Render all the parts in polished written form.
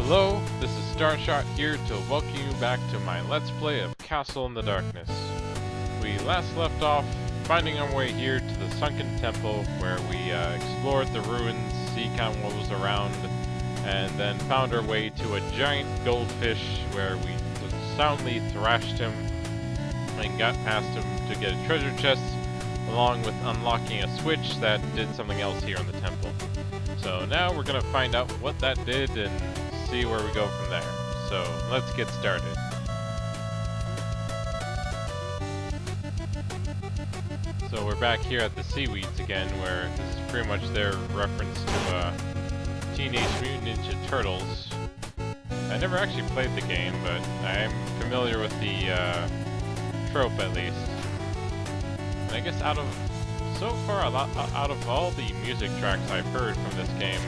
Hello, this is Starshot here to welcome you back to my Let's Play of Castle in the Darkness. We last left off finding our way here to the sunken temple where we explored the ruins, see kind of what was around, and then found our way to a giant goldfish where we soundly thrashed him and got past him to get a treasure chest, along with unlocking a switch that did something else here in the temple. So now we're going to find out what that did and see where we go from there. So let's get started. So we're back here at the seaweeds again, where this is pretty much their reference to Teenage Mutant Ninja Turtles. I never actually played the game, but I am familiar with the trope at least. And I guess out of all the music tracks I've heard from this game,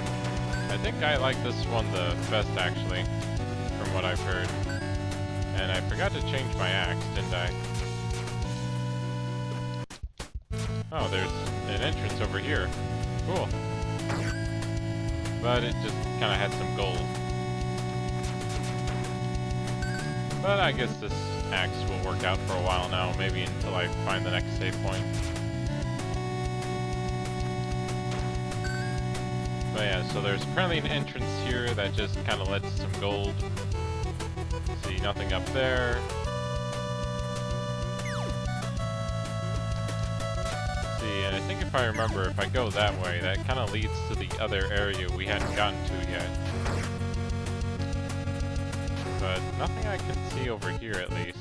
I think I like this one the best actually, from what I've heard. And I forgot to change my axe, didn't I? Oh, there's an entrance over here. Cool. But it just kind of had some gold. But I guess this axe will work out for a while now, maybe until I find the next save point. But yeah, so there's apparently an entrance here that just kind of led to some gold. See, nothing up there. See, and I think if I remember, if I go that way, that kind of leads to the other area we hadn't gotten to yet. But nothing I can see over here, at least.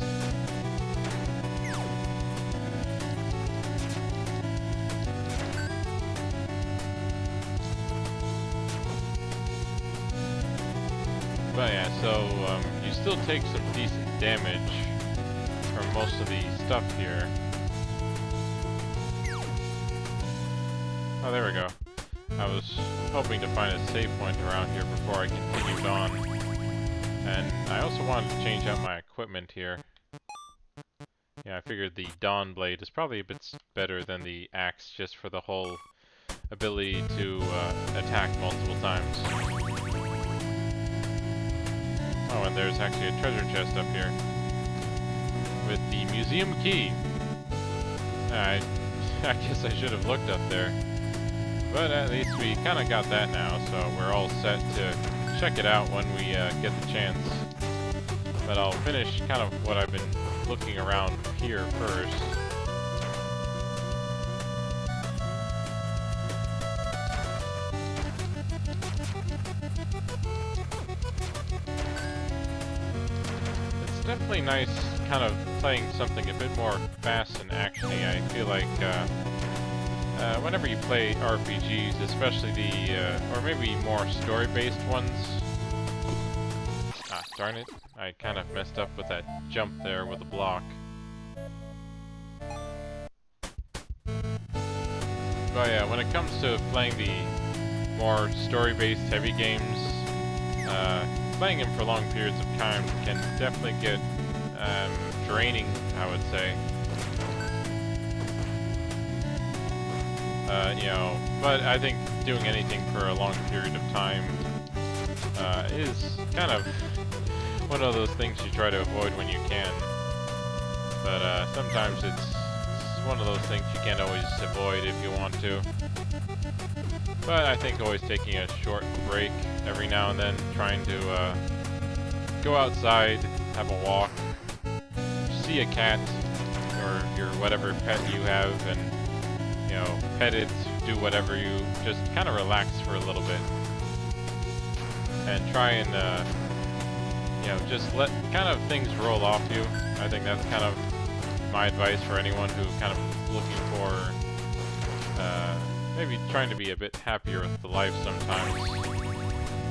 But yeah, so you still take some decent damage from most of the stuff here. Oh, there we go. I was hoping to find a save point around here before I continued on. And I also wanted to change out my equipment here. Yeah, I figured the Dawn Blade is probably a bit better than the axe, just for the whole ability to attack multiple times. Oh, and there's actually a treasure chest up here with the museum key. I guess I should have looked up there. But at least we kind of got that now, so we're all set to check it out when we get the chance. But I'll finish kind of what I've been looking around here first. Definitely nice kind of playing something a bit more fast and actiony. I feel like whenever you play RPGs, especially the, or maybe more story-based ones. Ah, darn it. I kind of messed up with that jump there with the block. But yeah, when it comes to playing the more story-based heavy games, playing them for long periods of time can definitely get draining, I would say. You know, but I think doing anything for a long period of time is kind of one of those things you try to avoid when you can. But sometimes it's one of those things you can't always avoid if you want to. But I think always taking a short break every now and then, trying to go outside, have a walk, see a cat, or your whatever pet you have, and, you know, pet it, do whatever you, just kind of relax for a little bit. And try and, you know, just let kind of things roll off you. I think that's kind of my advice for anyone who kind of looking for, maybe trying to be a bit happier with the life sometimes.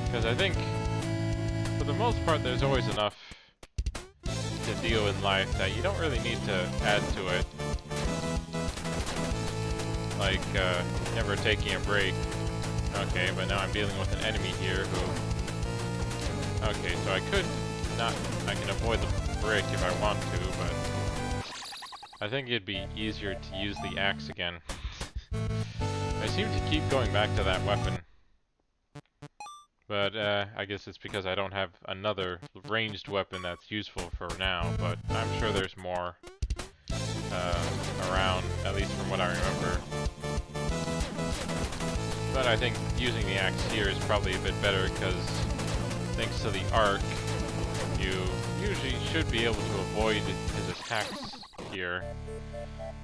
Because I think, for the most part, there's always enough to deal in life that you don't really need to add to it. Like, never taking a break. Okay, but now I'm dealing with an enemy here who... Okay, so I can avoid the break if I want to, but... I think it'd be easier to use the axe again. I seem to keep going back to that weapon. But I guess it's because I don't have another ranged weapon that's useful for now, but I'm sure there's more around, at least from what I remember. But I think using the axe here is probably a bit better because thanks to the arc, you usually should be able to avoid his attacks here.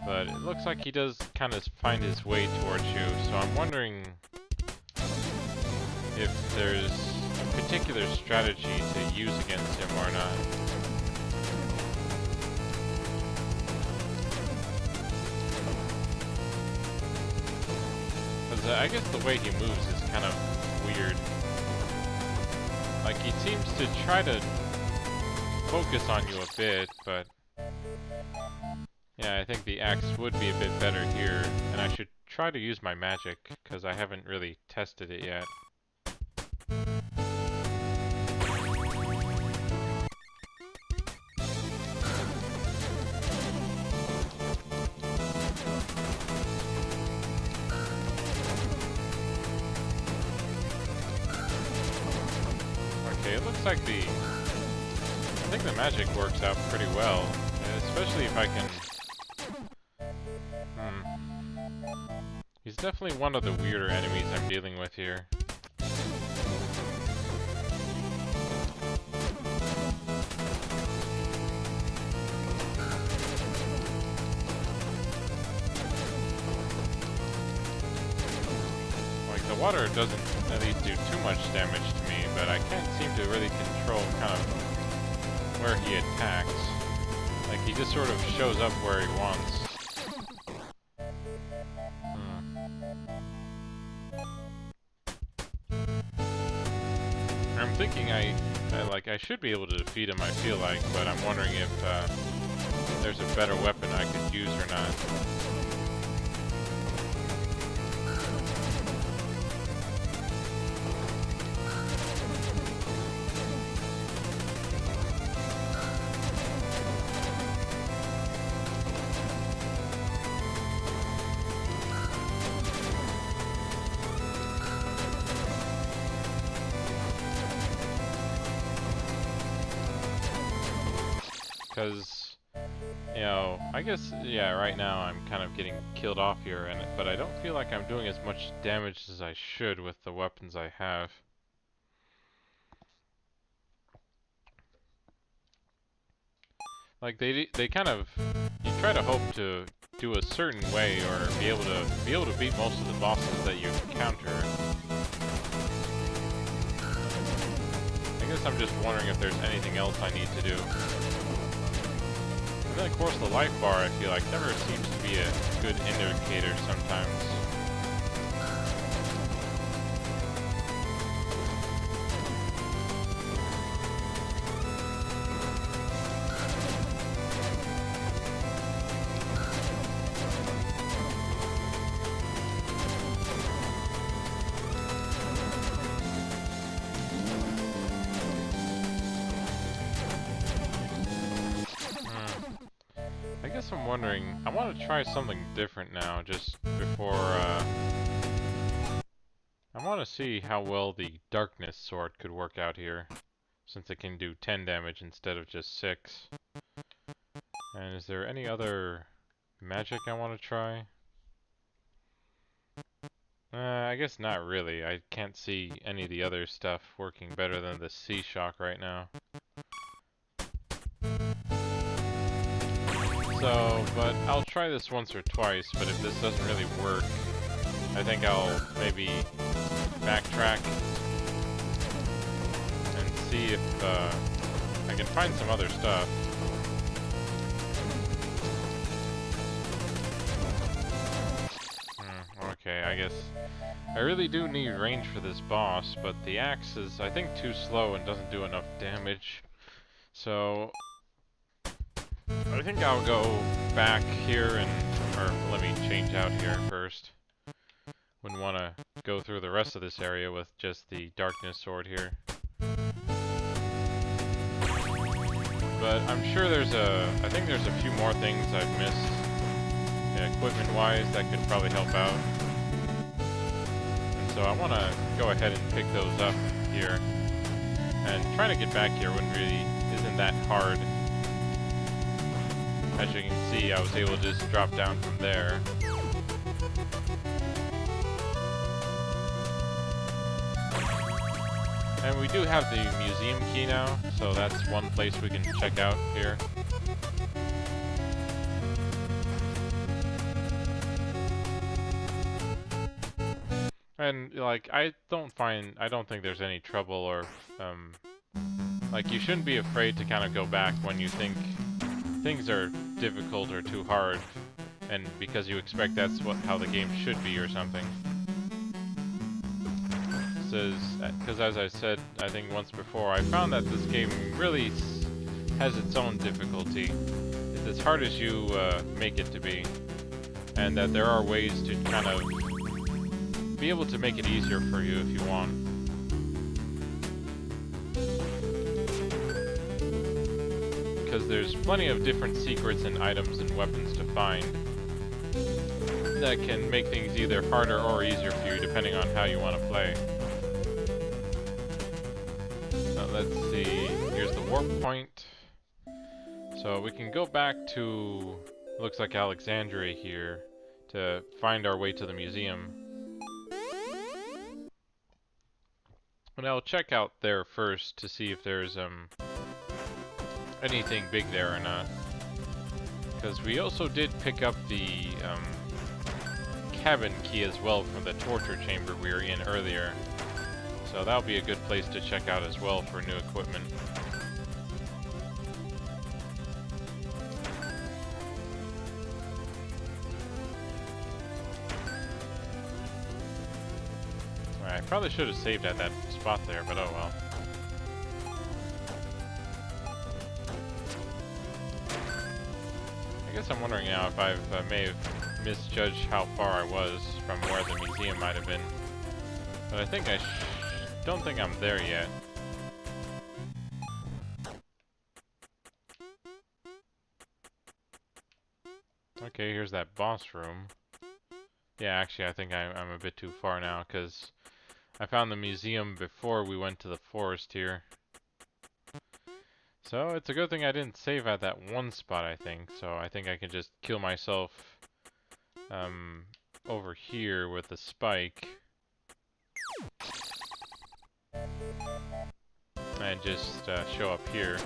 But it looks like he does kind of find his way towards you, so I'm wondering if there's a particular strategy to use against him or not. Because I guess the way he moves is kind of weird. Like, he seems to try to focus on you a bit, but yeah, I think the axe would be a bit better here, and I should try to use my magic, because I haven't really tested it yet. Okay, it looks like I think the magic works out pretty well, especially if I can... He's definitely one of the weirder enemies I'm dealing with here. Like, the water doesn't at least do too much damage to me, but I can't seem to really control kind of where he attacks. Like, he just sort of shows up where he wants. I'm thinking I should be able to defeat him, I feel like, but I'm wondering if there's a better weapon I could use or not. Because, you know, I guess, yeah, right now I'm kind of getting killed off here, but I don't feel like I'm doing as much damage as I should with the weapons I have. Like, they kind of, you try to hope to do a certain way or be able to beat most of the bosses that you encounter. I guess I'm just wondering if there's anything else I need to do. And then, of course, the life bar, I feel like, never seems to be a good indicator sometimes. I'm wondering, I want to try something different now, just before, I want to see how well the Darkness Sword could work out here, since it can do 10 damage instead of just 6. And is there any other magic I want to try? I guess not really. I can't see any of the other stuff working better than the Sea Shock right now. So, but I'll try this once or twice, but if this doesn't really work, I think I'll maybe backtrack and see if I can find some other stuff. Okay, I guess I really do need range for this boss, but the axe is, I think, too slow and doesn't do enough damage. So I think I'll go back here or let me change out here first. Wouldn't want to go through the rest of this area with just the Darkness Sword here. But I'm sure I think there's a few more things I've missed, equipment-wise, that could probably help out. And so I want to go ahead and pick those up here. And trying to get back here isn't that hard. As you can see, I was able to just drop down from there. And we do have the museum key now, so that's one place we can check out here. And like, I don't think there's any trouble or like, you shouldn't be afraid to kind of go back when you think things are difficult or too hard, and because you expect that's how the game should be or something. Because as I said, I think once before, I found that this game really has its own difficulty. It's as hard as you make it to be, and that there are ways to kind of be able to make it easier for you if you want. Because there's plenty of different secrets and items and weapons to find that can make things either harder or easier for you depending on how you want to play. Now let's see, here's the warp point. So we can go back to, looks like Alexandria here, to find our way to the museum. And I'll check out there first to see if there's anything big there or not. Because we also did pick up the cabin key as well from the torture chamber we were in earlier. So that'll be a good place to check out as well for new equipment. Alright, I probably should have saved at that spot there, but oh well. I guess I'm wondering now if I may have misjudged how far I was from where the museum might have been. But I think don't think I'm there yet. Okay, here's that boss room. Yeah, actually I think I'm a bit too far now, because I found the museum before we went to the forest here. So it's a good thing I didn't save at that one spot, I think. So I think I can just kill myself over here with the spike. And just show up here.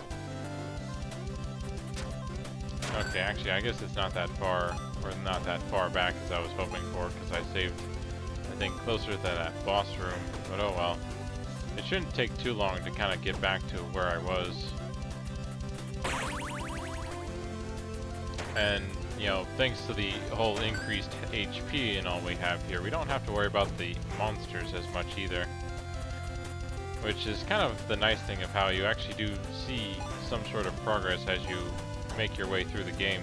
Okay, actually I guess it's not that far, or not that far back as I was hoping for, because I saved, I think, closer to that boss room. But oh well. It shouldn't take too long to kind of get back to where I was. And, you know, thanks to the whole increased HP and all we have here, we don't have to worry about the monsters as much either. Which is kind of the nice thing of how you actually do see some sort of progress as you make your way through the game.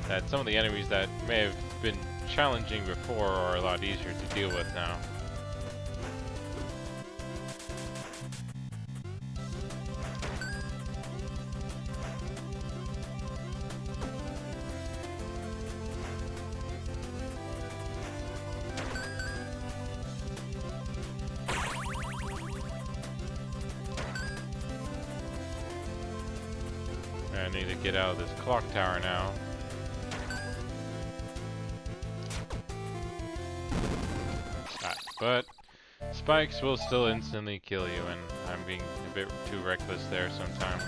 That some of the enemies that may have been challenging before are a lot easier to deal with now. I need to get out of this clock tower now. But spikes will still instantly kill you, and I'm being a bit too reckless there sometimes.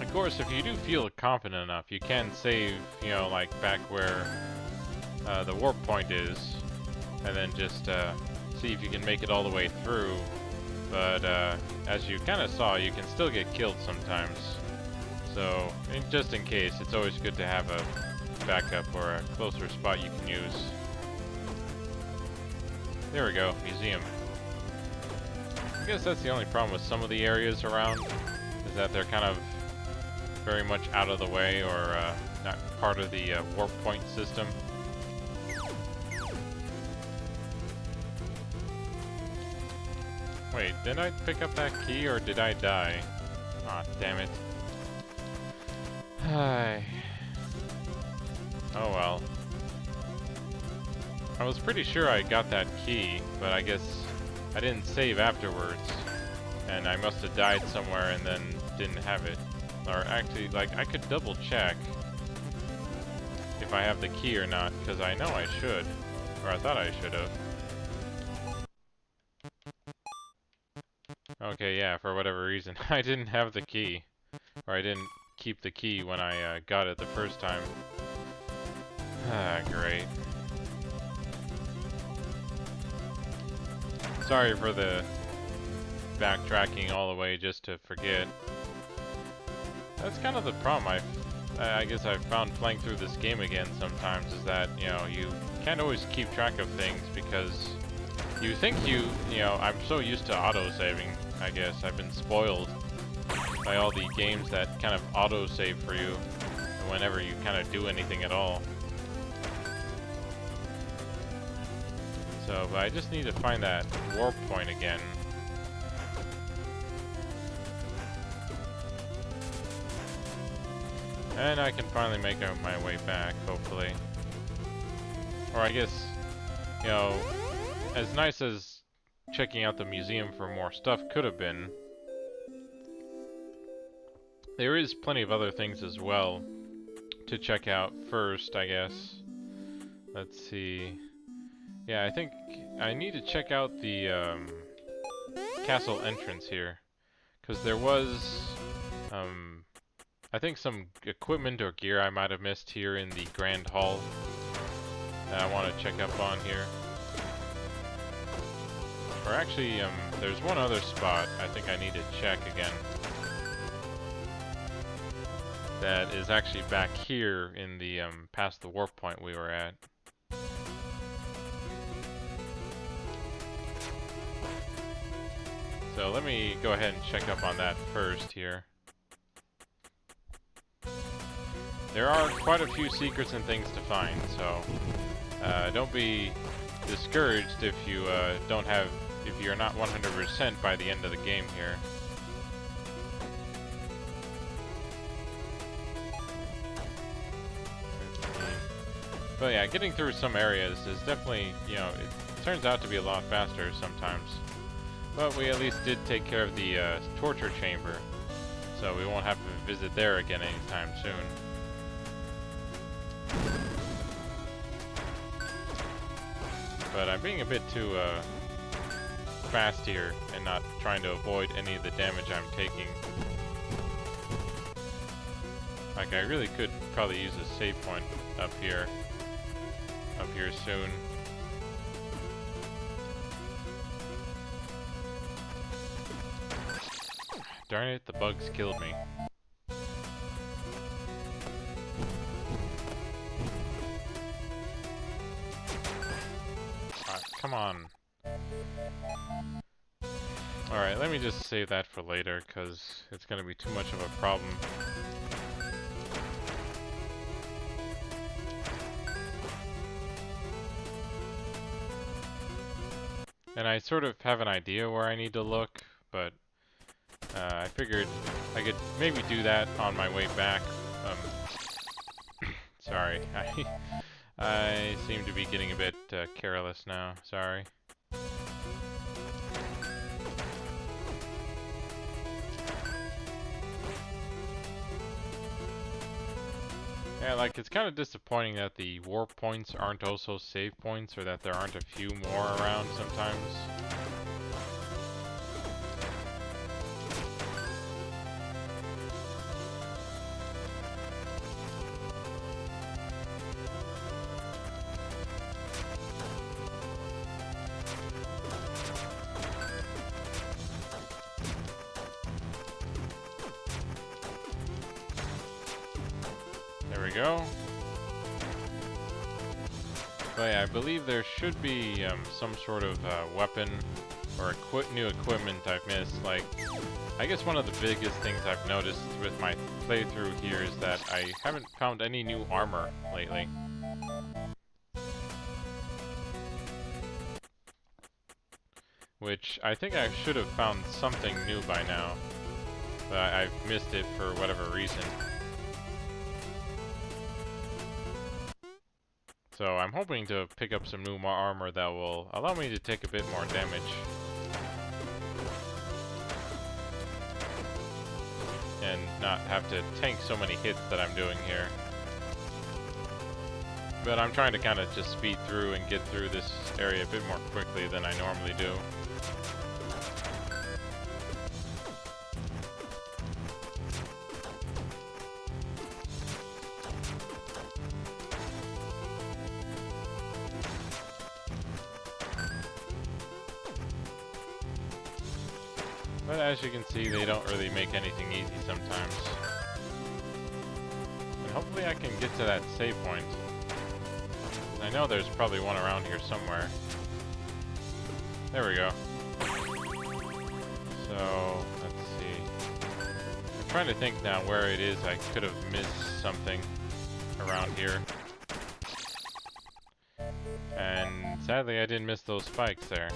Of course, if you do feel confident enough, you can save, you know, like back where the warp point is, and then just see if you can make it all the way through. But as you kind of saw, you can still get killed sometimes. So, just in case, it's always good to have a backup or a closer spot you can use. There we go, museum. I guess that's the only problem with some of the areas around, is that they're kind of very much out of the way, or not part of the warp point system. Wait, did I pick up that key or did I die? Aw, damn it. Hi. Oh well. I was pretty sure I got that key, but I guess I didn't save afterwards. And I must have died somewhere and then didn't have it. Or actually, like, I could double check if I have the key or not, because I know I should. Or I thought I should have. Okay, yeah, for whatever reason, I didn't have the key. Or I didn't keep the key when I got it the first time. Ah, great. Sorry for the backtracking all the way just to forget. That's kind of the problem I guess I've found playing through this game again sometimes, is that, you know, you can't always keep track of things because you think you know, I'm so used to auto-saving, I guess. I've been spoiled by all the games that kind of auto-save for you whenever you kind of do anything at all. So, but I just need to find that warp point again. And I can finally make my way back, hopefully. Or I guess, you know, as nice as checking out the museum for more stuff could have been, there is plenty of other things as well to check out first, I guess. Let's see. Yeah, I think I need to check out the castle entrance here, because there was I think some equipment or gear I might have missed here in the Grand Hall that I want to check up on here. Or actually, there's one other spot I think I need to check again. That is actually back here in the past the warp point we were at. So let me go ahead and check up on that first here. There are quite a few secrets and things to find, so don't be discouraged if you if you're not 100% by the end of the game here. But yeah, getting through some areas is definitely, you know, it turns out to be a lot faster sometimes. But we at least did take care of the torture chamber, so we won't have to visit there again anytime soon. But I'm being a bit too fast here and not trying to avoid any of the damage I'm taking. Like, I really could probably use a save point up here soon. Darn it, the bugs killed me. Come on. Alright, let me just save that for later, because it's going to be too much of a problem. And I sort of have an idea where I need to look, but I figured I could maybe do that on my way back. Sorry, I seem to be getting a bit careless now, sorry. Yeah, like, it's kind of disappointing that the warp points aren't also save points, or that there aren't a few more around sometimes. There we go. But yeah, I believe there should be some sort of weapon or new equipment I've missed. Like, I guess one of the biggest things I've noticed with my playthrough here is that I haven't found any new armor lately. which I think I should have found something new by now, but I've missed it for whatever reason. So I'm hoping to pick up some new armor that will allow me to take a bit more damage. And not have to tank so many hits that I'm doing here. But I'm trying to kind of just speed through and get through this area a bit more quickly than I normally do. But as you can see, they don't really make anything easy sometimes. And hopefully I can get to that save point. I know there's probably one around here somewhere. There we go. So, let's see. I'm trying to think now where it is I could have missed something around here. And sadly I didn't miss those spikes there.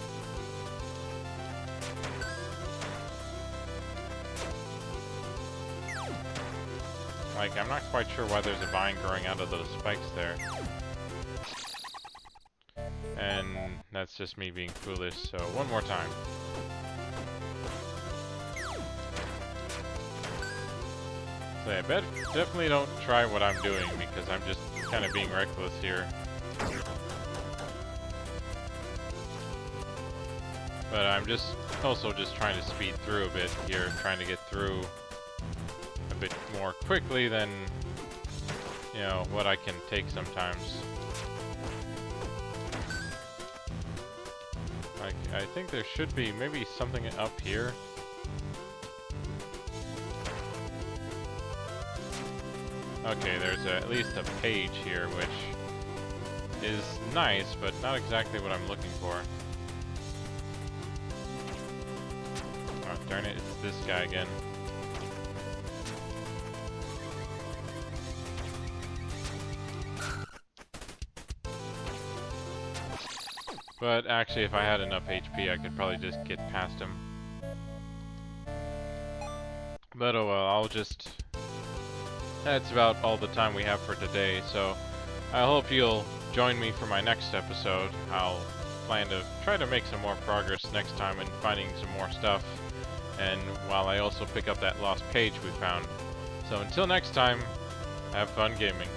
Like, I'm not quite sure why there's a vine growing out of those spikes there. And that's just me being foolish, so one more time. So yeah, definitely don't try what I'm doing, because I'm just kind of being reckless here. But I'm just also just trying to speed through a bit here, trying to get through a bit more quickly than, you know, what I can take sometimes. Like, I think there should be maybe something up here. Okay, there's at least a page here, which is nice, but not exactly what I'm looking for. Oh, darn it, it's this guy again. But actually, if I had enough HP, I could probably just get past him. But oh well, I'll just... That's about all the time we have for today, so I hope you'll join me for my next episode. I'll plan to try to make some more progress next time in finding some more stuff, and while I also pick up that lost page we found. So until next time, have fun gaming.